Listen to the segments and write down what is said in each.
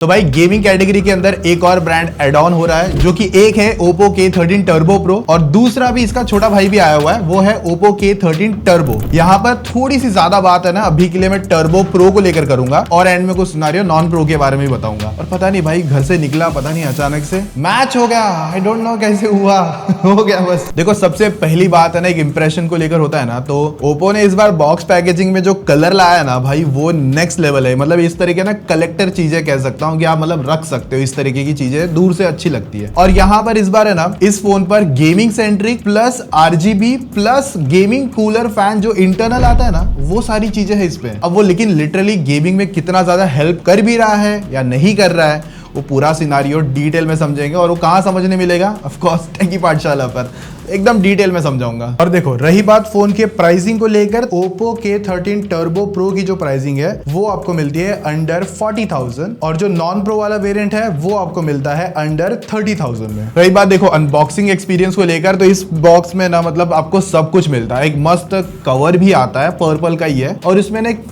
तो भाई gaming category के अंदर एक और ब्रांड एड ऑन हो रहा है, जो कि एक है Oppo K13 Turbo Pro और दूसरा भी इसका छोटा भाई भी आया हुआ है, वो है Oppo K13 Turbo। यहाँ पर थोड़ी सी ज्यादा बात है ना अभी के लिए मैं Turbo Pro को लेकर करूंगा और एंड में कुछ सिनेरियो नॉन प्रो के बारे में बताऊंगा। और पता नहीं भाई घर से निकला, पता नहीं अचानक से मैच हो गया, आई डोंट नो कैसे हुआ हो गया बस। देखो सबसे पहली बात है ना, एक इंप्रेशन को लेकर होता है ना, तो Oppo ने इस बार बॉक्स पैकेजिंग में जो कलर लाया है ना भाई, वो नेक्स्ट लेवल है। मतलब इस तरीके ना कलेक्टर चीजें कह सकता हूँ कि आप मतलब रख सकते हो, इस तरीके की चीजें दूर से अच्छी लगती है। और यहाँ पर इस बार है ना, इस फोन पर gaming centric plus RGB plus gaming cooler fan जो इंटरनल आता है ना, वो सारी चीजें है इस पे। अब वो लेकिन लिटरली गेमिंग में कितना ज्यादा हेल्प कर भी रहा है या नहीं कर रहा है, वो पूरा सिनारियो डिटेल में समझेंगे। और वो कहाँ समझने मिलेगा, ऑफ कोर्स टेकी पाठशाला पर एकदम डिटेल में समझाऊंगा। और देखो रही बात फोन के प्राइसिंग को लेकर, Oppo K13 Turbo Pro की जो प्राइसिंग है वो आपको मिलती है अंडर 40,000 और जो नॉन प्रो वाला वेरिएंट है वो आपको मिलता है अंडर 30,000 में। रही बात देखो अनबॉक्सिंग एक्सपीरियंस को लेकर, तो इस बॉक्स में ना मतलब आपको सब कुछ मिलता है। एक मस्त कवर भी आता है, पर्पल का ही है, और इसमें ना एक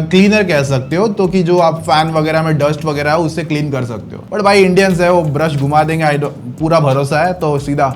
क्लीनर कह सकते हो, तो कि जो आप फैन वगैरह में डस्ट वगैरह है उससे क्लीन कर सकते हो। बट भाई इंडियंस है, वो ब्रश घुमा देंगे, पूरा भरोसा है, तो सीधा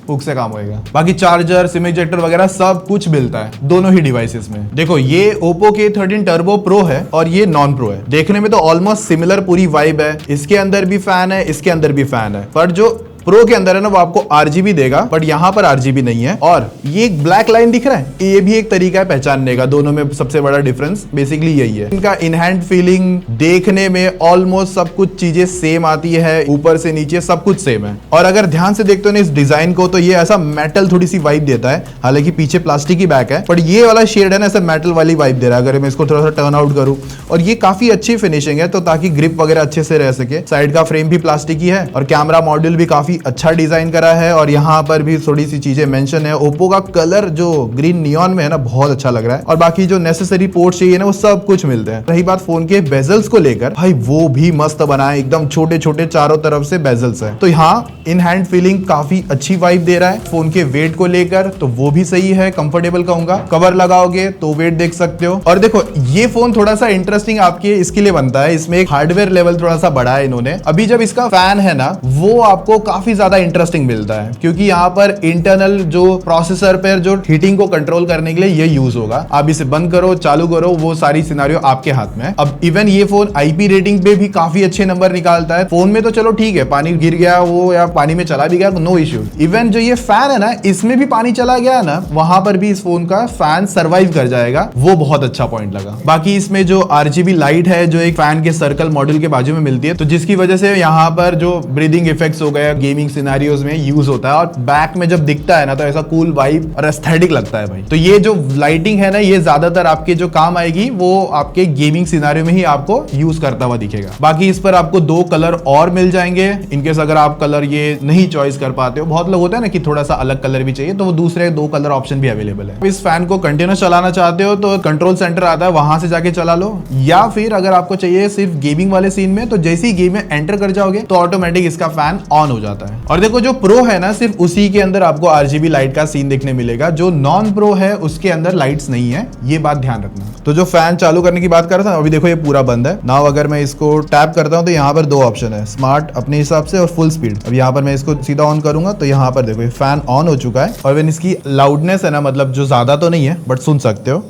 हुक से काम होएगा। बाकी चार्जर, सिम इजेक्टर वगैरह सब कुछ मिलता है दोनों ही डिवाइसेस में। देखो ये Oppo K13 Turbo Pro है और ये नॉन प्रो है। देखने में तो ऑलमोस्ट सिमिलर पूरी वाइब है, इसके अंदर भी फैन है, इसके अंदर भी फैन है, पर जो प्रो के अंदर है ना वो आपको RGB देगा, बट यहाँ पर RGB नहीं है। और ये एक ब्लैक लाइन दिख रहा है, ये भी एक तरीका है पहचानने का। दोनों में सबसे बड़ा डिफरेंस बेसिकली यही है। इनका इन हैंड फीलिंग देखने में ऑलमोस्ट सब कुछ चीजें सेम आती है, ऊपर से नीचे सब कुछ सेम है। और अगर ध्यान से देखते हो ना इस डिजाइन को, तो ये ऐसा मेटल थोड़ी सी वाइब देता है, हालांकि पीछे प्लास्टिक की बैक है, बट ये वाला शेड है ना ऐसा मेटल वाली वाइब दे रहा है। अगर मैं इसको थोड़ा सा टर्न आउट करूं, और ये काफी अच्छी फिनिशिंग है, तो ताकि ग्रिप वगैरह अच्छे से रह सके। साइड का फ्रेम भी प्लास्टिक ही है और कैमरा मॉड्यूल भी काफी अच्छा डिजाइन करा है। और यहाँ पर भी थोड़ी सी चीजें मेंशन है। ओप्पो का कलर जो ग्रीन नियॉन में है ना, बहुत अच्छा लग रहा है। और बाकी जो नेसेसरी पोर्ट्स चाहिए ना, वो सब कुछ मिलते हैं। रही बात फोन के बेजल्स को लेकर, भाई वो भी मस्त बना है, एकदम छोटे छोटे चारों तरफ से बेजल्स है, तो यहाँ इन हैंड फीलिंग काफी अच्छी वाइब दे रहा है। फोन के वेट को लेकर तो वो भी सही है, कंफर्टेबल कहूंगा। कवर लगाओगे तो वेट देख सकते हो। और देखो ये फोन थोड़ा सा इंटरेस्टिंग आपके इसके लिए बनता है, इसमें एक हार्डवेयर लेवल थोड़ा सा बढ़ा है इन्होंने। अभी जब इसका फैन है ना, वो आपको काफी ज्यादा इंटरेस्टिंग मिलता है, क्योंकि यहाँ पर इंटरनल जो प्रोसेसर पर जो हीटिंग को कंट्रोल करने के लिए ये यूज होगा। आप इसे बंद करो, चालू करो, वो सारी सिनेरियो आपके हाथ में है। अब इवन ये फोन IP रेटिंग पे भी काफी अच्छे नंबर निकालता है। फोन में तो चलो ठीक है, पानी गिर गया वो या पानी में चला भी गया तो नो इश्यू। इवन जो ये फैन है ना, इसमें भी पानी चला गया ना, वहां पर भी इस फोन का फैन सर्वाइव कर जाएगा, वो बहुत अच्छा पॉइंट लगा। बाकी इसमें जो RGB लाइट है जो एक फैन के सर्कल मॉड्यूल के बाजू में मिलती है, तो जिसकी वजह से यहाँ पर जो ब्रीदिंग इफेक्ट्स हो गए गेमिंग सिनेरियोज में यूज होता है। और बैक में जब दिखता है ना, तो ऐसा कूल वाइब और एस्थेटिक लगता है भाई। तो ये जो लाइटिंग है ना, ये ज्यादातर आपके जो काम आएगी वो आपके गेमिंग सिनेरियो में ही आपको यूज करता हुआ दिखेगा। बाकी इस पर आपको 2 कलर और मिल जाएंगे, इनकेस अगर आप कलर ये नहीं चॉइस कर पाते हो। बहुत लोग होता है ना कि थोड़ा सा अलग कलर भी चाहिए, तो वो दूसरे 2 कलर ऑप्शन भी अवेलेबल है। इस फैन को कंटिन्यूस चलाना चाहते हो तो कंट्रोल सेंटर आता है, वहां से जाके चला लो। या फिर अगर आपको चाहिए सिर्फ गेमिंग वाले सीन में, तो जैसे ही गेम में एंटर कर जाओगे तो ऑटोमेटिक इसका फैन ऑन हो जाता है। और देखो जो प्रो है ना, सिर्फ उसी के अंदर आपको RGB लाइट का सीन देखने मिलेगा। जो नॉन प्रो है उसके अंदर लाइट्स नहीं है, ये बात ध्यान रखना। तो जो फैन चालू करने की बात कर रहा था, अभी देखो ये पूरा बंद है ना। अगर मैं इसको टैप करता हूं तो यहाँ पर 2 ऑप्शन है, स्मार्ट अपने हिसाब से और फुल स्पीड। अब यहाँ पर मैं इसको सीधा ऑन करूंगा तो यहाँ पर देखो ये फैन ऑन हो चुका है। और when इसकी लाउडनेस है ना, मतलब जो ज्यादा तो नहीं है बट सुन सकते हो,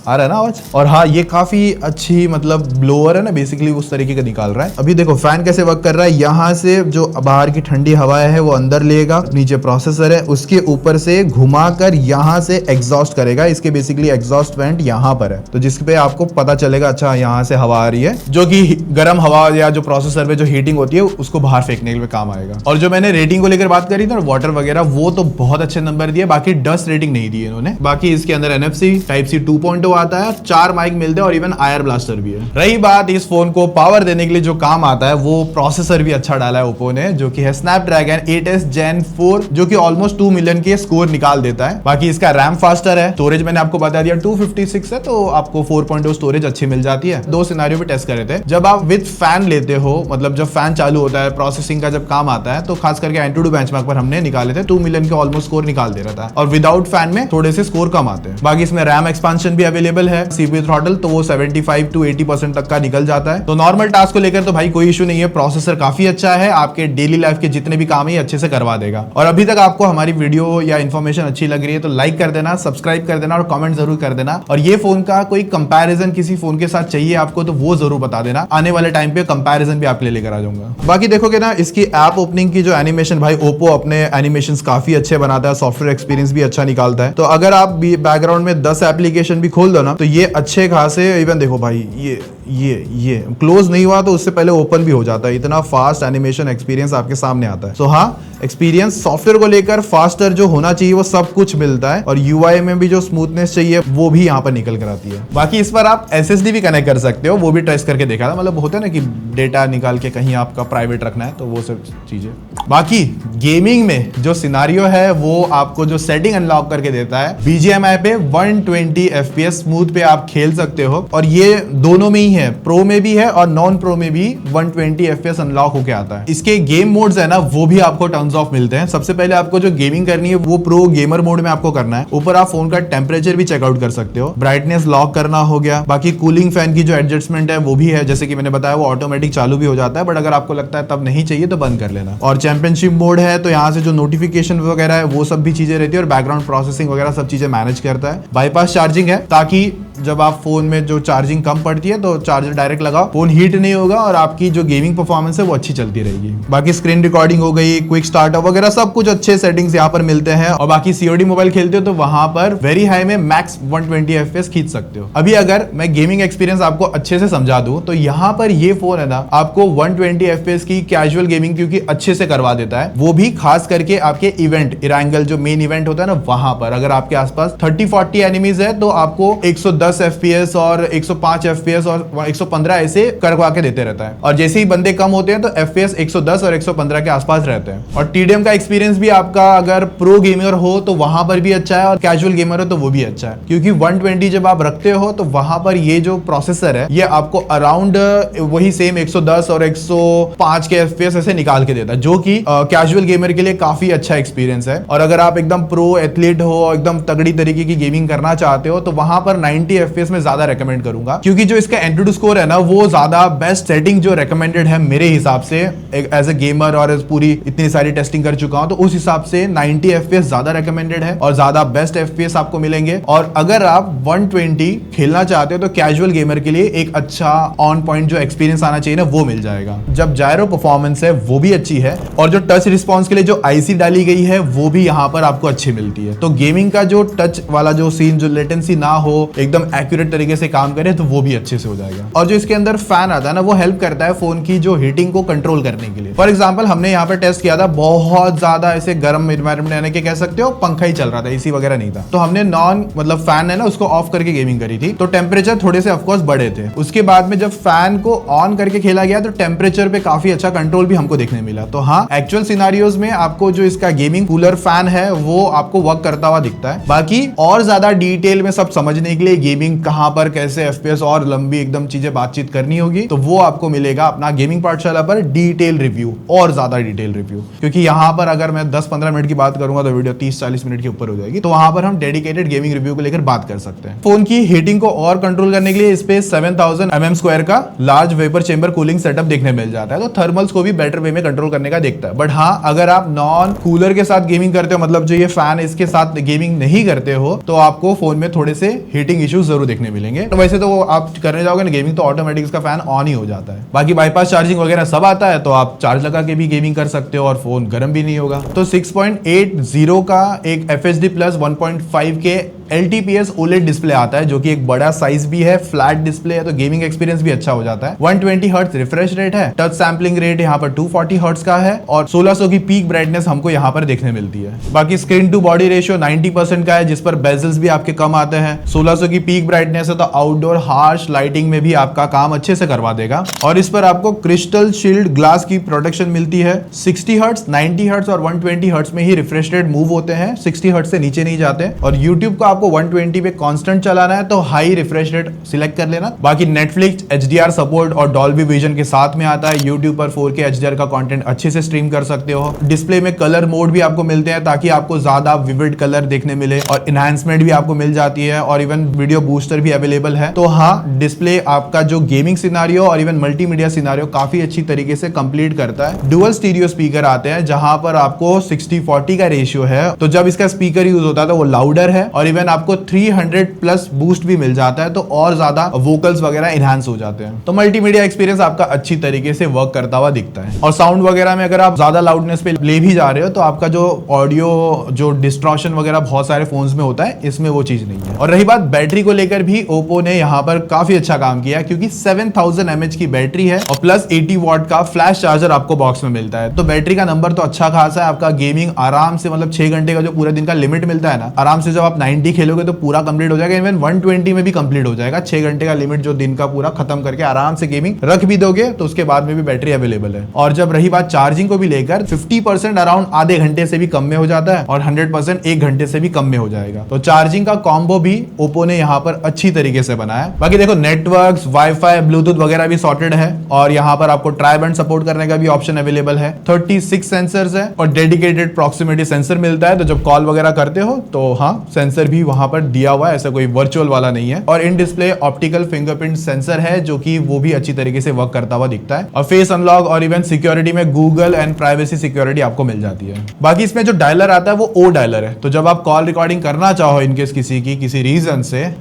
आ रहा है ना आवाज। और हाँ, ये काफी अच्छी मतलब ब्लोअर है ना, बेसिकली उस तरीके का निकाल रहा है। अभी देखो फैन कैसे वर्क कर रहा है, यहाँ से जो बाहर की ठंडी हवाएं है वो अंदर लेगा, नीचे प्रोसेसर है, उसके ऊपर से घुमाकर यहाँ से एग्जॉस्ट करेगा। इसके बेसिकली एग्जॉस्ट वेंट यहाँ पर है, तो जिसपे आपको पता चलेगा अच्छा यहाँ से हवा आ रही है, जो कि गर्म हवा या जो प्रोसेसर में जो हीटिंग होती है उसको बाहर फेंकने के लिए काम आएगा। और जो मैंने रेटिंग को लेकर बात करी ना, वाटर वगैरह, वो तो बहुत अच्छे नंबर दिए। बाकी डस्ट रेटिंग नहीं दी इन्होंने। बाकी इसके अंदर NFC Type-C 2.0 आता है, 4 माइक मिलते हैं और इवन आयर ब्लास्टर भी है। रही बात इस फोन को पावर देने के लिए जो काम आता है, वो प्रोसेसर भी अच्छा डाला है ओप्पो ने, जो कि है Snapdragon 8s Gen 4, जो कि ऑलमोस्ट 2 मिलियन के स्कोर निकाल देता है। बाकी इसका रैम फास्टर है, स्टोरेज मैंने आपको बता दिया 256 है, तो आपको 4.0 स्टोरेज अच्छी मिल जाती है। 2 सिनेरियो पे टेस्ट करे थे। जब आप विद फैन लेते हो, मतलब जब फैन चालू होता है, प्रोसेसिंग का जब काम आता है, तो खास करके एंटूडू बेंचमार्क पर हमने निकाले थे 2 मिलियन के ऑलमोस्ट स्कोर निकाल दे रहा था। और विदाउट फैन में थोड़े से स्कोर कम आते हैं। बाकी इसमें रैम एक्सपांशन भी अवेलेबल अवेलेबल है CPU थ्रॉटल, तो वो 75 to 80% तक का निकल जाता है। तो नॉर्मल टास्क को लेकर तो भाई कोई इशू नहीं है, प्रोसेसर काफी अच्छा है, आपके डेली लाइफ के जितने भी काम है अच्छे से करवा देगा। और अभी तक आपको हमारी वीडियो या इन्फॉर्मेशन अच्छी लग रही है तो लाइक कर देना, सब्सक्राइब कर देना और कमेंट जरूर कर देना। और ये फोन का कोई कंपैरिजन किसी फोन के साथ चाहिए आपको तो वो जरूर बता देना, आने वाले टाइम पे कंपैरिजन भी आपके लिए लेकर आ जाऊंगा। बाकी देखोगे ना इसकी ऐप ओपनिंग की जो एनिमेशन, भाई ओप्पो अपने एनिमेशंस काफी अच्छे बनाता है, सॉफ्टवेयर एक्सपीरियंस भी अच्छा निकालता है। तो अगर आप बैकग्राउंड में 10 एप्लीकेशन भी खोल दो ना तो ये अच्छे खासे, इवन देखो भाई ये क्लोज नहीं हुआ तो उससे पहले ओपन भी हो जाता है, इतना फास्ट एनिमेशन एक्सपीरियंस आपके सामने आता है। तो हाँ, एक्सपीरियंस सॉफ्टवेयर को लेकर फास्टर जो होना चाहिए वो सब कुछ मिलता है, और यूआई में भी जो स्मूथनेस चाहिए वो भी यहाँ पर निकल कर आती है। बाकी इस पर आप एसएसडी भी कनेक्ट कर सकते हो, वो भी टेस्ट करके देखा था, मतलब होता है ना कि डेटा निकाल के कहीं आपका प्राइवेट रखना है, तो वो सब चीजें। बाकी गेमिंग में जो सिनारियो है वो आपको जो सेटिंग अनलॉक करके देता है, BGMI पे 120 FPS स्मूथ पे आप खेल सकते हो, और ये दोनों में ही है, प्रो में भी है और नॉन प्रो में भी 120 FPS अनलॉक होके आता है। इसके गेम मोड्स है ना वो भी आपको टर्न्स ऑफ मिलते हैं। सबसे पहले आपको जो गेमिंग करनी है वो प्रो गेमर मोड में आपको करना है। ऊपर आप फोन का टेम्परेचर भी चेकआउट कर सकते हो, ब्राइटनेस लॉक करना हो गया, बाकी कूलिंग फैन की जो एडजस्टमेंट है वो भी है, जैसे कि मैंने बताया वो ऑटोमेटिक चालू भी हो जाता है, बट अगर आपको लगता है तब नहीं चाहिए तो बंद कर लेना। और चैंपियनशिप मोड है तो यहाँ से जो नोटिफिकेशन वगैरह है वो सब भी चीजें रहती है, और बैकग्राउंड प्रोसेसिंग वगैरह सब चीजें मैनेज करता है। बाईपास चार्जिंग है ताकि जब आप फोन में जो चार्जिंग कम पड़ती है तो चार्जर डायरेक्ट लगाओ, फोन हीट नहीं होगा और आपकी जो गेमिंग परफॉर्मेंस है वो अच्छी चलती रहेगी। बाकी स्क्रीन रिकॉर्डिंग हो गई, क्विक स्टार्टअप वगैरह सब कुछ अच्छे सेटिंग्स यहाँ पर मिलते हैं। और बाकी COD मोबाइल खेलते हो तो वहां पर वेरी हाई में मैक्स 120 FPS खींच सकते हो। अभी अगर मैं गेमिंग एक्सपीरियंस आपको अच्छे से समझा दूं तो यहाँ पर ये फोन है ना आपको 120 FPS की कैजुअल गेमिंग क्योंकि अच्छे से करवा देता है, वो भी खास करके आपके इवेंट इरांगल जो मेन इवेंट होता है ना वहां पर। अगर आपके आसपास 30-40 एनिमीज है तो आपको 110 FPS और 105 FPS और 115 ऐसे करवा के देते रहता है, और जैसे ही बंदे कम होते हैं तो FPS 110 और 115 के आसपास रहते हैं। और TDM का एक्सपीरियंस भी आपका अगर प्रो गेमर हो तो वहां पर भी अच्छा है, और कैजुअल गेमर हो तो वो भी अच्छा है, क्योंकि 120 जब आप रखते हो तो वहां पर ये जो प्रोसेसर है ये आपको अराउंड वही सेम 110 और 105 के FPS ऐसे निकाल के देता है, जो कि कैजुअल गेमर के लिए काफी अच्छा एक्सपीरियंस है। और अगर आप एकदम प्रो एथलीट हो, एकदम तगड़ी तरीके की गेमिंग करना चाहते हो तो वहां पर 90 FPS में ज्यादा रेकमेंड करूंगा, क्योंकि जो इसका एंट्री टू स्कोर है ना वो ज्यादा बेस्ट सेटिंग जो रेकमेंडेड है मेरे हिसाब से, एज ए गेमर और पूरी इतनी सारी टेस्टिंग कर चुका हूं तो उस हिसाब से 90 FPS ज्यादा रेकमेंडेड है और ज्यादा बेस्ट FPS आपको मिलेंगे। और अगर आप 120 खेलना चाहते हो तो कैजुअल गेमर के लिए एक अच्छा ऑन पॉइंट जो एक्सपीरियंस आना चाहिए ना वो मिल जाएगा। जब जायरो परफॉर्मेंस है वो भी अच्छी है, और जो टच रिस्पॉन्स के लिए जो IC डाली गई है वो भी यहाँ पर आपको अच्छी मिलती है। तो गेमिंग का जो टच वाला जो सीन, जो लेटेंसी ना हो, एकदम एक्यूरेट तरीके से काम करे तो वो भी अच्छे से हो जाएगा। और जो इसके अंदर फैन आता है ना वो हेल्प करता है फोन की जो हीटिंग को कंट्रोल करने के लिए। फॉर एग्जांपल हमने यहाँ पर टेस्ट किया था, बहुत ज्यादा ऐसे गर्म एनवायरनमेंट यानी कि कह सकते हो पंखा ही चल रहा था, एसी वगैरह नहीं था, तो हमने नॉन मतलब फैन है ना उसको ऑफ करके गेमिंग करी थी, तो टेम्परेचर थोड़े से ऑफकोर्स बढ़े थे। उसके बाद में जब फैन को ऑन करके खेला गया तो टेम्परेचर पे काफी अच्छा कंट्रोल भी हमको देखने मिला। तो हाँ, एक्चुअल सिनारियोज में आपको जो इसका गेमिंग कूलर फैन है वो आपको वर्क करता हुआ दिखता है। बाकी और ज्यादा डिटेल में सब समझने के लिए गेमिंग कहां पर कैसे FPS और लंबी एकदम चीजें बातचीत करनी होगी तो वो आपको मिलेगा अपना गेमिंग पाठशाला पर डिटेल रिव्यू, और ज्यादा डिटेल रिव्यू, क्योंकि यहाँ पर अगर मैं 10-15 मिनट की बात करूंगा तो वीडियो 30-40 मिनट के ऊपर हो जाएगी, तो वहां पर हम डेडिकेटेड गेमिंग रिव्यू को लेकर बात कर सकते हैं। फोन की हीटिंग को और कंट्रोल करने के लिए इस पे 7000 mm² का large vapour chamber cooling setup देखने मिल जाता है, तो थर्मल्स को भी बेटर वे में कंट्रोल करने का देखता है। बट हाँ, अगर आप नॉन कूलर के साथ गेमिंग करते हो, मतलब जो ये फैन इसके साथ गेमिंग नहीं करते हो, तो आपको फोन में थोड़े से हीटिंग इश्यूज जरूर देखने मिलेंगे। तो वैसे तो आप करने जाओगे ना गेमिंग तो ऑटोमेटिक इसका फैन ऑन ही हो जाता है। बाकी बाईपास चार्जिंग वगैरह सब आता है, तो आप चार्ज लगा के भी गेमिंग कर सकते हो और फोन गर्म भी नहीं होगा। तो 6.80 का एक FHD प्लस 1.5 के LTPS OLED डिस्प्ले आता है, जो कि एक बड़ा साइज भी है, फ्लैट डिस्प्ले है, तो गेमिंग एक्सपीरियंस भी अच्छा हो जाता है। 120 हर्ट्ज रिफ्रेश रेट है, टच सैम्पलिंग रेट यहाँ पर 240 हर्ट्ज का है, और 1600 की पीक ब्राइटनेस हमको यहाँ पर देखने मिलती है। बाकी स्क्रीन टू बॉडी रेशियो 90% का है, जिस पर बेजल्स भी आपके कम आते हैं। 1600 की पीक ब्राइटनेस है, तो आउटडोर हार्श लाइटिंग में भी आपका काम अच्छे से करवा देगा। और इस पर आपको क्रिस्टल शील्ड ग्लास की प्रोटेक्शन मिलती है। 60 हर्ट्ज, 90 हर्ट्ज और 120 हर्ट्ज में ही रिफ्रेश रेट मूव होते हैं, 60 हर्ट्ज से नीचे नहीं जाते। और यूट्यूब को आपको 120 पे कांस्टेंट चलाना है तो हाई रिफ्रेश रेट सिलेक्ट कर लेना। बाकी नेटफ्लिक्स HDR सपोर्ट और डॉल्बी विजन के साथ में आता है। यूट्यूब पर 4K HDR का कंटेंट अच्छे से स्ट्रीम कर सकते हो। डिस्प्ले में कलर मोड भी आपको मिलते हैं ताकि आपको ज्यादा विविड कलर देखने मिले, और इनहैंसमेंट भी आपको मिल जाती है, और इवन वीडियो बूस्टर भी अवेलेबल है। तो हाँ, डिस्प्ले आपका जो गेमिंग सिनारियो और इवन मल्टीमीडिया सिनारियो काफी अच्छी तरीके से कंप्लीट करता है। डुअल स्टीरियो स्पीकर आते हैं जहां पर आपको 60-40 का रेशियो है, तो जब इसका स्पीकर यूज होता है तो वो लाउडर है, और इवन आपको 300 प्लस बूस्ट भी मिल जाता है, तो और ज्यादा वोकल्स वगैरह इनहांस हो जाते हैं। तो मल्टीमीडिया एक्सपीरियंस आपका अच्छी तरीके से वर्क करता हुआ दिखता है। और साउंड वगैरह में अगर आप ज्यादा लाउडनेस पे ले भी जा रहे हो तो आपका जो ऑडियो जो डिस्ट्रॉशन वगैरह बहुत सारे फोन्स में होता है, इसमें वो चीज नहीं है। और रही बात बैटरी को लेकर भी, ओप्पो ने यहाँ पर काफी अच्छा काम किया क्योंकि 7000 mAh की बैटरी है और प्लस 80 वॉट का फ्लैश चार्जर आपको बॉक्स में मिलता है। तो बैटरी का नंबर तो अच्छा खासा है। आपका गेमिंग आराम से, मतलब 6 घंटे का जो पूरे दिन का लिमिट मिलता है ना, आराम से जब आप 90 खेलोगे तो पूरा कंप्लीट हो जाएगा। इवन 120 में भी कंप्लीट हो जाएगा। 6 घंटे का लिमिट जो दिन का पूरा खत्म करके आराम से गेमिंग रख भी दोगे तो उसके बाद में भी बैटरी अवेलेबल है। और जब रही बात चार्जिंग को भी लेकर, 50% अराउंड आधे घंटे से भी कम में हो जाता है और 100% 1 घंटे से भी कम में हो जाएगा। तो चार्जिंग का कॉम्बो भी ओप्पो ने यहाँ पर अच्छी तरीके से बनाया। बाकी देखो, नेटवर्क्स, वाईफाई, ब्लूटूथ वगैरह भी सॉर्टेड है, और यहाँ पर आपको ट्राई बैंड सपोर्ट करने का भी ऑप्शन अवेलेबल है। 36 सेंसर्स है और डेडिकेटेड प्रॉक्सिमिटी सेंसर मिलता है, तो जब कॉल वगैरह करते हो तो हाँ, सेंसर भी वहां पर दिया हुआ है, ऐसा कोई वर्चुअल वाला नहीं है। और in display optical fingerprint sensor है जो कि वो भी अच्छी तरीके से वर्क करता हुआ दिखता है। और फेस अनलॉक और इवन सिक्योरिटी में गूगल एंड प्राइवेसी सिक्योरिटी आपको मिल जाती है। बाकी इसमें जो डायलर आता है वो ओ डायलर है, तो जब आप कॉल रिकॉर्डिंग करना चाहो इनकेस किसी रीजन से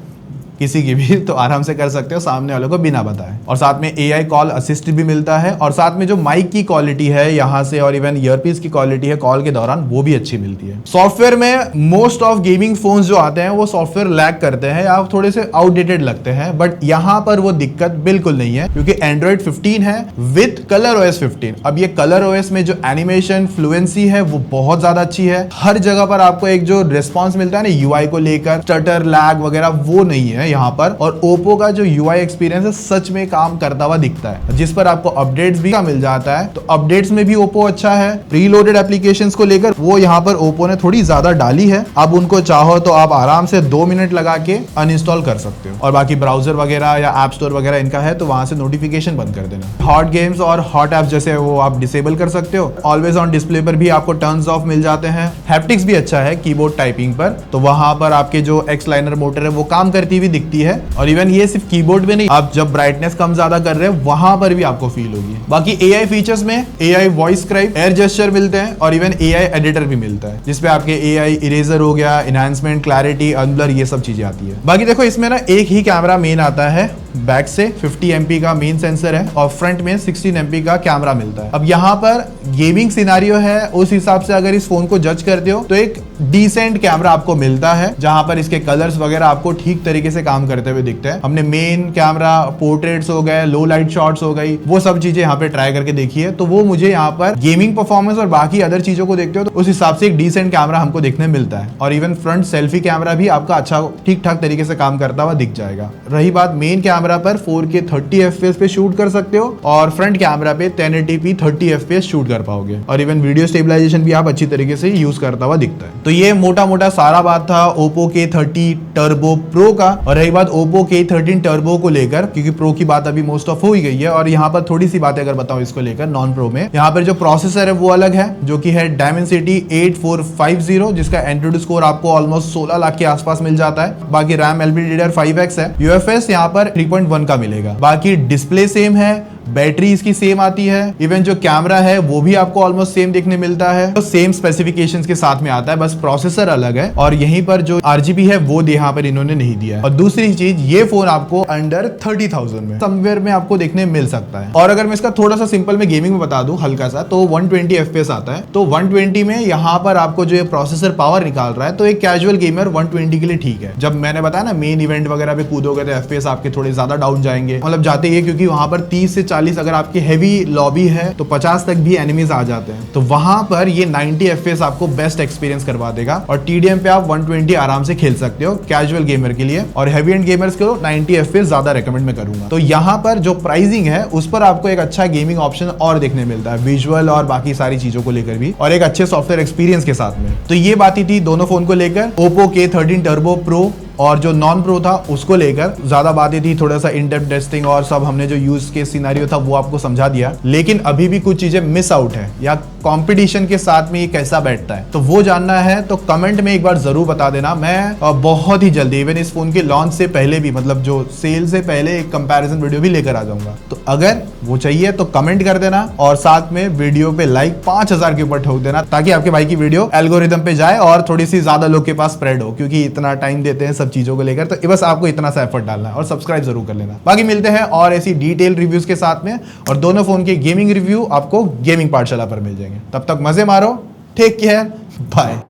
किसी की भी, तो आराम से कर सकते हो सामने वालों को बिना बताए। और साथ में AI कॉल असिस्ट भी मिलता है, और साथ में जो माइक की क्वालिटी है यहाँ से और इवन ईयरपीस की क्वालिटी है कॉल के दौरान, वो भी अच्छी मिलती है। सॉफ्टवेयर में मोस्ट ऑफ गेमिंग फोन्स जो आते हैं वो सॉफ्टवेयर लैग करते हैं या थोड़े से आउटडेटेड लगते हैं, बट यहाँ पर वो दिक्कत बिल्कुल नहीं है क्योंकि Android 15 है विद ColorOS 15। अब ये ColorOS में जो एनिमेशन फ्लुएंसी है वो बहुत ज्यादा अच्छी है। हर जगह पर आपको एक जो रिस्पॉन्स मिलता है ना UI को लेकर, स्टटर लैग वगैरह वो नहीं है यहाँ पर। और ओप्पो का जो UI एक्सपीरियंस है सच में काम करता हुआ दिखता है, जिस पर आपको अपडेट्स भी मिल जाता है। तो अपडेट्स में भी ओप्पो अच्छा है। प्रीलोडेड एप्लीकेशंस को लेकर वो यहाँ पर ओप्पो ने थोड़ी ज्यादा डाली है। अब उनको चाहो तो आप आराम से 2 मिनट लगा के अनइंस्टॉल कर सकते हो। और बाकी ब्राउजर वगैरह या ऐप स्टोर वगैरह इनका है तो वहां से नोटिफिकेशन बंद कर देना। हॉट गेम्स और हॉट एप्स जैसे वो आप डिसेबल कर सकते हो। ऑलवेज ऑन डिस्प्ले पर भी आपको टर्न्स ऑफ मिल जाते हैं। हैप्टिक्स भी अच्छा है कीबोर्ड टाइपिंग पर, तो वहां पर आपके जो एक्स लाइनर मोटर है वो काम करती हुई दिखती है। और इवन ये सिर्फ कीबोर्ड में नहीं, आप जब ब्राइटनेस कम ज्यादा कर रहे हैं वहां पर भी आपको फील होगी। बाकी AI फीचर्स में AI voice scribe, air gesture मिलते हैं, और इवन AI एडिटर भी मिलता है जिसपे आपके AI इरेजर हो गया, एनहांसमेंट, क्लैरिटी, अनब्लर, ये सब चीजें आती है। बाकी देखो, इसमें ना एक ही कैमरा मेन आता है। बैक से 50 MP का मेन सेंसर है और फ्रंट में 16 MP का कैमरा मिलता है। अब यहाँ पर गेमिंग सिनारियो है, उस हिसाब से अगर इस फोन को जज करते हो तो एक डिसेंट कैमरा आपको मिलता है, जहां पर इसके कलर्स वगैरह आपको ठीक तरीके से काम करते हुए दिखते हैं। हमने मेन कैमरा, पोर्ट्रेट्स हो गए, लो लाइट शॉट्स हो गई, वो सब चीजें यहाँ पे ट्राई करके देखी है, तो वो मुझे यहाँ पर गेमिंग परफॉर्मेंस और बाकी अदर चीजों को देखते हो तो उस हिसाब से एक डिसेंट कैमरा हमको देखने मिलता है। और इवन फ्रंट सेल्फी कैमरा भी आपका अच्छा ठीक ठाक तरीके से काम करता हुआ दिख जाएगा। रही बात मेन कैमरा पर 4K 30 FPS पे शूट कर सकते हो, और फ्रंट कैमरा पे 1080p 30 FPS शूट कर पाओगे, और इवन वीडियो स्टेबलाइजेशन भी आप अच्छी तरीके से यूज करता हुआ दिखता है। तो ये मोटा मोटा सारा बात था Oppo K30 Turbo Pro का। और रही बात Oppo K13 Turbo को लेकर, क्योंकि प्रो की बात अभी मोस्ट ऑफ हो ही गई है, और यहाँ पर थोड़ी सी बातें अगर बताऊं इसको लेकर नॉन प्रो में, यहाँ पर जो प्रोसेसर है वो अलग है, जो कि है Dimensity 8450, जिसका एंड्रॉइड स्कोर आपको ऑलमोस्ट 16 लाख के आसपास मिल जाता है। बाकी रैम LPDDR5X है। UFS यहाँ पर 3.1 का मिलेगा। बाकी डिस्प्ले सेम है, बैटरी इसकी सेम आती है, इवन जो कैमरा है वो भी आपको ऑलमोस्ट सेम देखने मिलता है, तो सेम स्पेसिफिकेशंस के साथ में आता है, बस प्रोसेसर अलग है। और यहीं पर जो RGB है वो यहाँ पर इन्होंने नहीं दिया है। और दूसरी चीज, ये फोन आपको अंडर 30,000 में समवेयर में आपको देखने मिल सकता है। और अगर मैं इसका थोड़ा सा सिंपल में गेमिंग में बता दूं हल्का सा, तो 120 FPS आता है। तो 120 में यहाँ पर आपको जो प्रोसेसर पावर निकाल रहा है, तो एक कैजुअल गेमर 120 के लिए ठीक है। जब मैंने बताया ना मेन इवेंट वगैरह पे कूदोगे तो FPS आपके थोड़े ज्यादा डाउन जाएंगे, मतलब जाते ही, क्योंकि वहां पर 30 से 40 अगर आपकी हैवी लॉबी है तो 50 तक भी एनिमीज आ जाते हैं। तो वहां पर ये 90 FPS आपको बेस्ट एक्सपीरियंस करवा देगा और TDM पे आप 120 आराम से खेल सकते हो कैजुअल गेमर के लिए, और हेवी एंड गेमर्स को 90 FPS ज्यादा रेकमेंड मैं करूंगा। तो यहाँ पर जो प्राइसिंग है उस पर आपको एक अच्छा गेमिंग ऑप्शन और देखने मिलता है, विजुअल और बाकी सारी चीजों को लेकर भी, और एक अच्छे सॉफ्टवेयर एक्सपीरियंस के साथ में। तो ये बात ही थी दोनों फोन को लेकर, Oppo K13 Turbo Pro और जो नॉन प्रो था उसको लेकर। ज्यादा बातें थी, थोड़ा सा इन डेप्थ टेस्टिंग और सब हमने जो यूज के सिनेरियो था वो आपको समझा दिया, लेकिन अभी भी कुछ चीजें मिस आउट है या कंपटीशन के साथ में ये कैसा बैठता है, तो वो जानना है तो कमेंट में एक बार जरूर बता देना। मैं बहुत ही जल्दी इवन इस फोन के लॉन्च से पहले भी, मतलब जो सेल से पहले, एक कंपैरिजन वीडियो भी लेकर आ जाऊंगा। तो अगर वो चाहिए तो कमेंट कर देना और साथ में वीडियो पे लाइक 5000 के ऊपर ठोक देना, ताकि आपके भाई की वीडियो एल्गोरिदम पे जाए और थोड़ी सी ज्यादा लोग के पास स्प्रेड हो, क्योंकि इतना टाइम देते हैं सब चीजों को लेकर। तो बस आपको इतना सा एफर्ट डालना है और सब्सक्राइब जरूर कर लेना। बाकी मिलते हैं और ऐसी डिटेल रिव्यूज के साथ में, और दोनों फोन के गेमिंग रिव्यू आपको गेमिंग पाठशाला पर मिल जाएंगे। तब तक मजे मारो, टेक केयर, बाय।